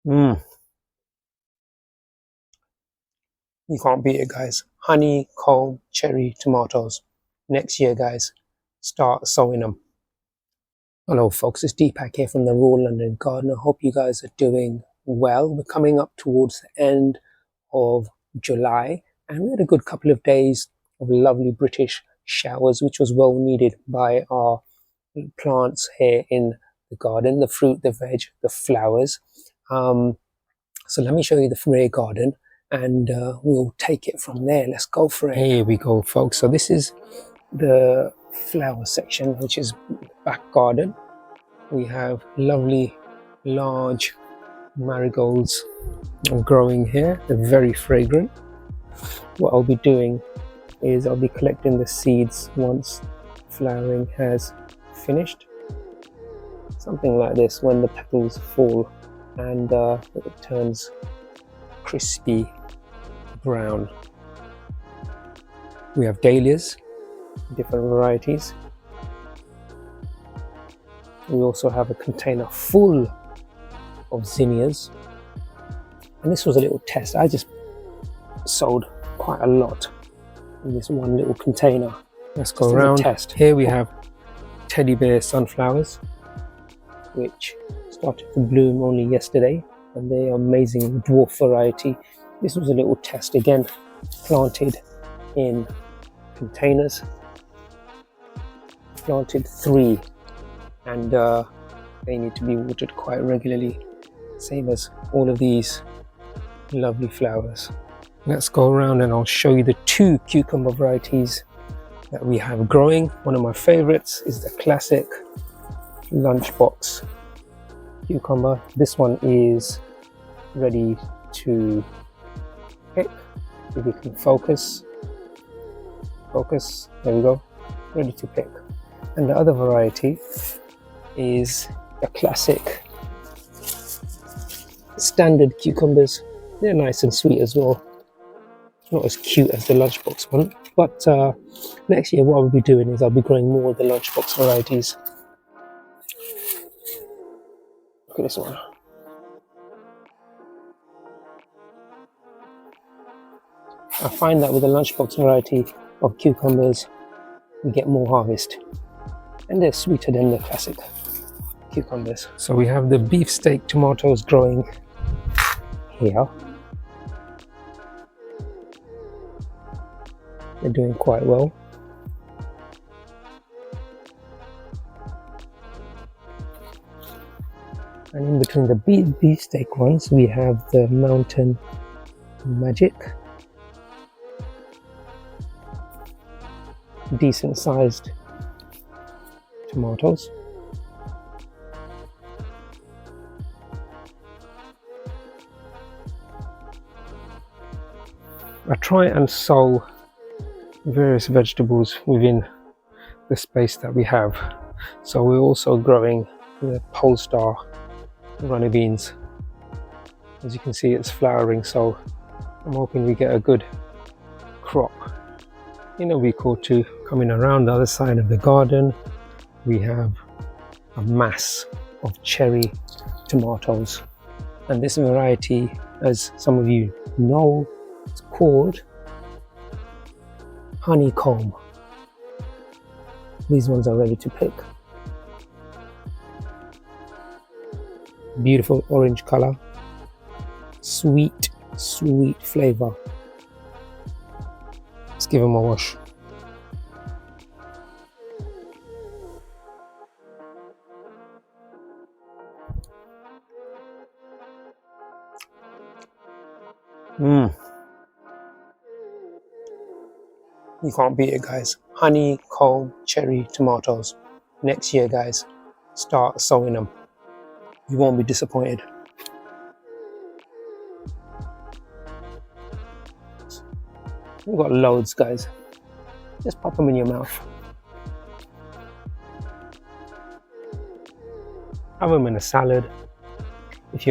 You can't beat it, guys. Honeycomb cherry tomatoes. Next year, guys, start sowing them. Hello, folks. It's Deepak here from the Raw London Garden. I hope you guys are doing well. We're coming up towards the end of July, and we had a good couple of days of lovely British showers, which was well needed by our plants here in the garden, the fruit, the veg, the flowers. So let me show you the rear garden, and we'll take it from there. Let's go for it. Here we go, folks. So this is the flower section, which is back garden. We have lovely large marigolds growing here. They're very fragrant. What I'll be doing is I'll be collecting the seeds once flowering has finished. Something like this, when the petals fall and it turns crispy brown. We have dahlias, different varieties. We also have a container full of zinnias, and this was a little test. I just sold quite a lot in this one little container. Let's go around. Test. Here we have teddy bear sunflowers, which started to bloom only yesterday, and they are amazing dwarf variety. This was a little test, again planted in containers. Planted 3, and they need to be watered quite regularly, same as all of these lovely flowers. Let's go around and I'll show you the 2 cucumber varieties that we have growing. One of my favorites is the classic lunchbox cucumber. This one is ready to pick. If you can focus, there we go, ready to pick. And the other variety is the classic standard cucumbers. They're nice and sweet as well. Not as cute as the lunchbox one, but next year what I'll be doing is I'll be growing more of the lunchbox varieties. Look at this one. I find that with the lunchbox variety of cucumbers, we get more harvest, and they're sweeter than the classic cucumbers. So we have the beefsteak tomatoes growing here. They're doing quite well. And in between the beefsteak ones, we have the Mountain Magic. Decent sized tomatoes. I try and sow various vegetables within the space that we have. So we're also growing the Polestar runner beans. As you can see, it's flowering, so I'm hoping we get a good crop in a week or 2. Coming around the other side of the garden, we have a mass of cherry tomatoes, and this variety, as some of you know, it's called honeycomb. These ones are ready to pick. Beautiful orange color, sweet flavor. Let's give them a wash. You can't beat it, guys. Honeycomb cherry tomatoes. Next year, guys, start sowing them. You won't be disappointed. We've got loads, guys. Just pop them in your mouth. Have them in a salad. If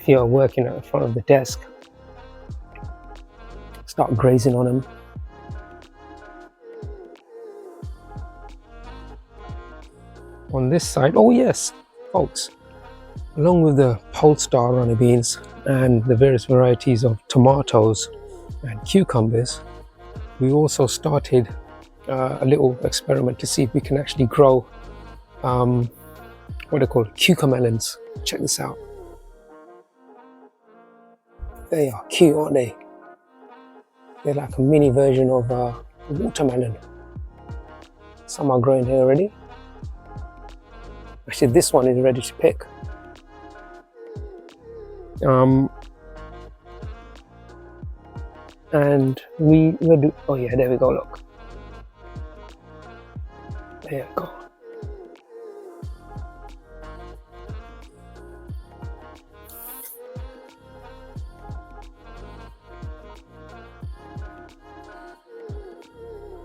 you're working at the front of the desk, start grazing on them. On this side, oh yes, folks, Along with the Polestar runny beans and the various varieties of tomatoes and cucumbers, we also started a little experiment to see if we can actually grow what are called cucamelons. Check this out. They are cute, aren't they? They're like a mini version of a watermelon. Some are growing here already. Actually, this one is ready to pick. And we will do, oh yeah, there we go, look. There you go.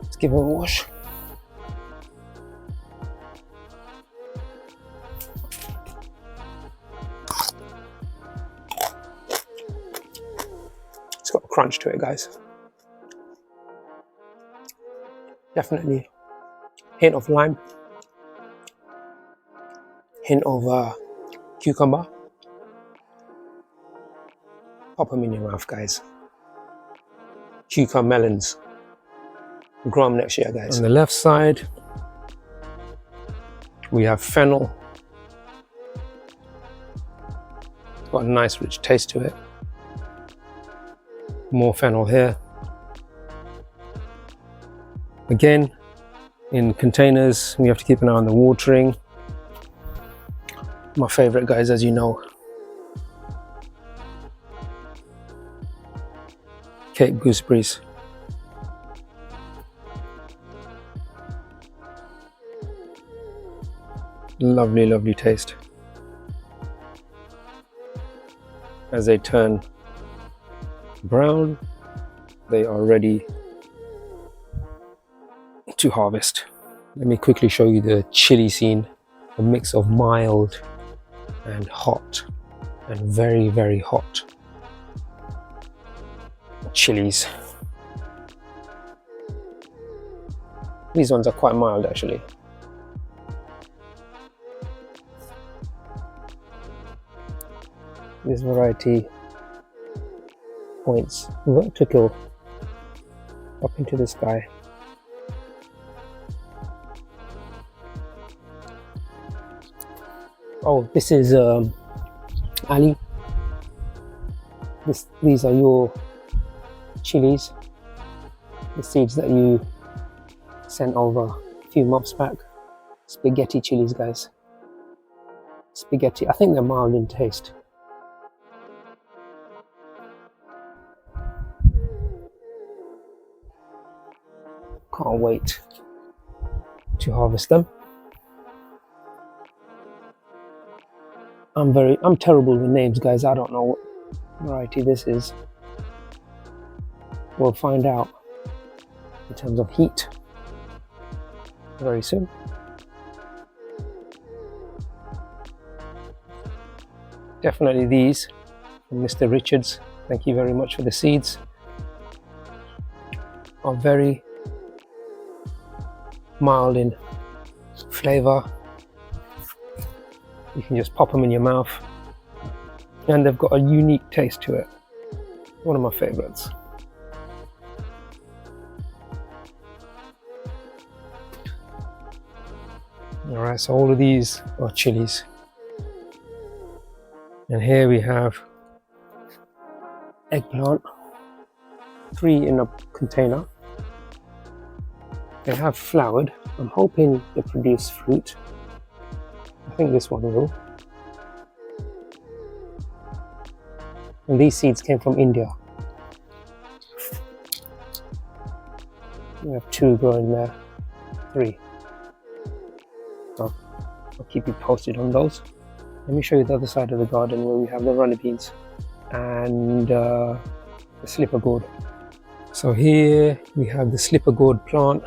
Let's give it a wash. It's got a crunch to it, guys. Definitely hint of lime, hint of cucumber. Pop them in your mouth, guys. Cucamelons. Grow them next year, guys. On the left side, we have fennel. It's got a nice rich taste to it. More fennel here. Again, in containers, we have to keep an eye on the watering. My favorite, guys, as you know. Cape gooseberries. Lovely, lovely taste. As they turn brown, they are ready to harvest. Let me quickly show you the chili scene. A mix of mild and hot and very, very hot chilies. These ones are quite mild actually. This variety points vertical up into the sky. Oh, this is Ali. These are your chilies, the seeds that you sent over a few months back. Spaghetti chilies, guys. Spaghetti. I think they're mild in taste. Can't wait to harvest them. I'm terrible with names, guys. I don't know what variety this is. We'll find out in terms of heat very soon. Definitely these from Mr. Richards. Thank you very much for the seeds. Are very mild in flavor. You can just pop them in your mouth, and they've got a unique taste to it. One of my favorites. Alright, so all of these are chilies. And here we have eggplant, 3 in a container. They have flowered. I'm hoping they produce fruit. I think this one will. And these seeds came from India. We have 2 growing there, 3. So I'll keep you posted on those. Let me show you the other side of the garden where we have the runny beans and the slipper gourd. So here we have the slipper gourd plant.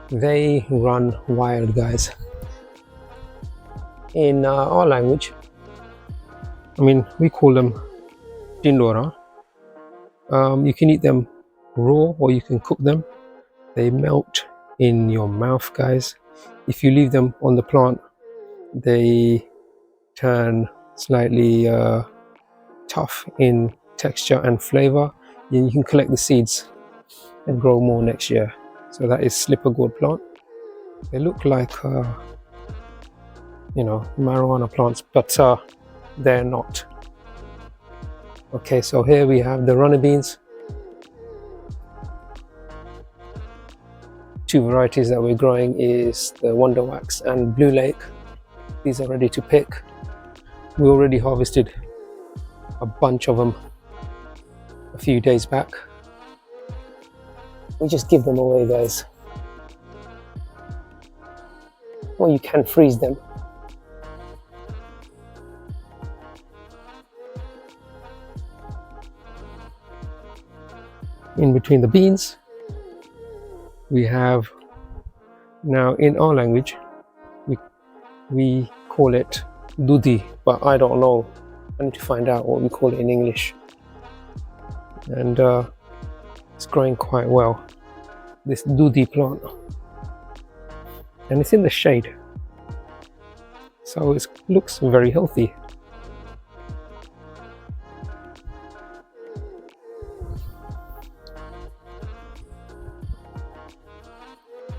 They run wild, guys. In our language, I mean, we call them tindora. You can eat them raw or you can cook them. They melt in your mouth, guys. If you leave them on the plant, they turn slightly tough in texture and flavor. You can collect the seeds and grow more next year. So that is slipper gourd plant. They look like you know, marijuana plants, but they're not. Okay, so here we have the runner beans. Two varieties that we're growing is the Wonder Wax and Blue Lake. These are ready to pick. We already harvested a bunch of them a few days back. We just give them away, guys. Or you can freeze them. In between the beans, we have, now in our language, we call it dudi, but I don't know. I need to find out what we call it in English. And it's growing quite well, this dudi plant. And it's in the shade, so it looks very healthy.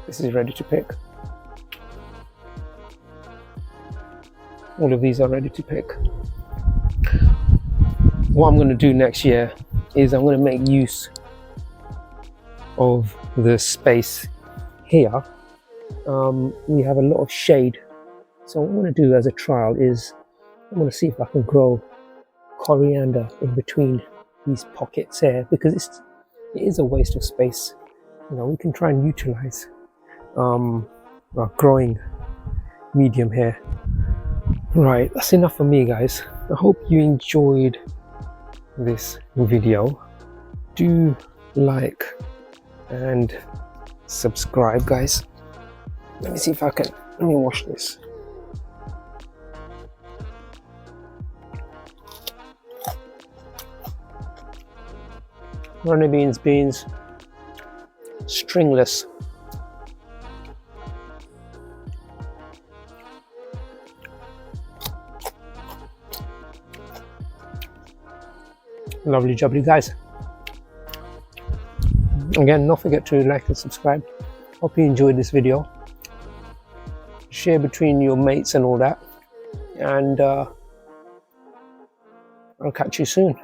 This is ready to pick. All of these are ready to pick. What I'm going to do next year is I'm going to make use of the space here. We have a lot of shade, so what I'm going to do as a trial is I'm going to see if I can grow coriander in between these pockets here, because it is a waste of space. You know, we can try and utilize our growing medium here. Right, that's enough for me, guys. I hope you enjoyed this video. Do like and subscribe, guys. Let me see if I can, let me wash this. Runner beans, stringless. Lovely jubbly, guys. Again, don't forget to like and subscribe. Hope you enjoyed this video. Share between your mates and all that. And I'll catch you soon.